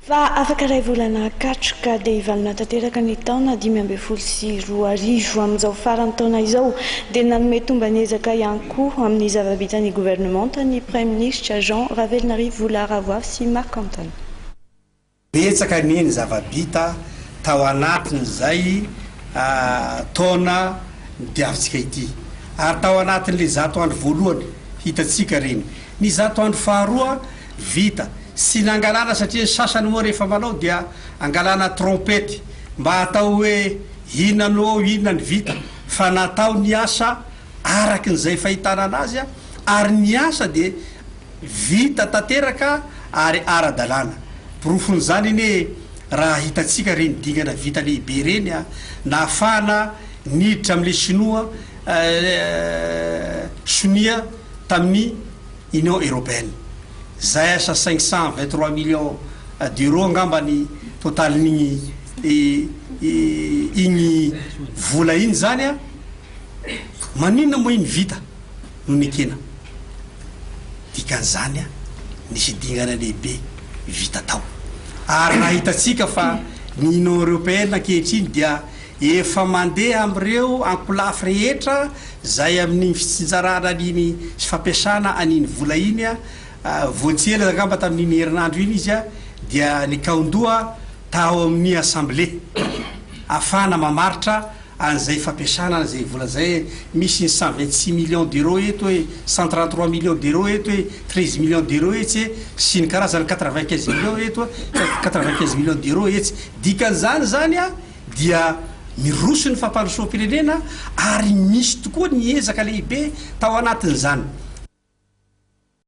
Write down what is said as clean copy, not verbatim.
Fa afaka ray volana katroka dia hivalona tanteraka ny taona 2024 amin'izao farany taona izao dia nanome tomba ny ezaka ihany koa amin'ny zava-bitany gouvernemanta ny Premier ministre Jean Ravelnarivo Voulard-Avoavo sy Marc Antony. Betsaka ny zava-bita tao anatin'izay taona diavintsika ity ary tao anatin'le zato andro voalohany hitatsika reny ny zato andro faharoa vita sy nangalana satria sasany moa rehefa manao dia angalana trompety mba atao hoe inanao inany vita fa natao ny asa araky n'izay fahitana anazy ary ny asa dia vita tanteraka ary ara-dalàna porofon'izany iny hoe raha hitatsika reny dingana vita lehibe reny nahafahana niditra amin'le sinoa sonia tamin'ny Union européenne zay asa 523 millions d'euros angambany totalin'igny igny vola iny zany maninona moa iny vita no nikena dikan'izany nisy dingana lehibe vita tao ary nahitatsika fa ny Union européenne ankehitriny dia efa mandeha am'ireo ankolafy rehetra zay amin'ny fitsinjarana an'iny sy fampiasana an'iny vola iny voatsela angamba tamin'iny herinandro iny izy dia nikaondoha tao amin'ny assemblée afana mamaritra an'izay fampiasana an'izay vola zay misy 126 millions d'euros eto hoe 133 millions d'euros eto hoe 13 millions d'euros etsy sy ny karazany 95 millions eto 95 millions d'euros etsy dikan'izany zany dia miroso ny fampandrosoam-pirenena ary misy tokoa ny ezaka lehibe tao anatin'izany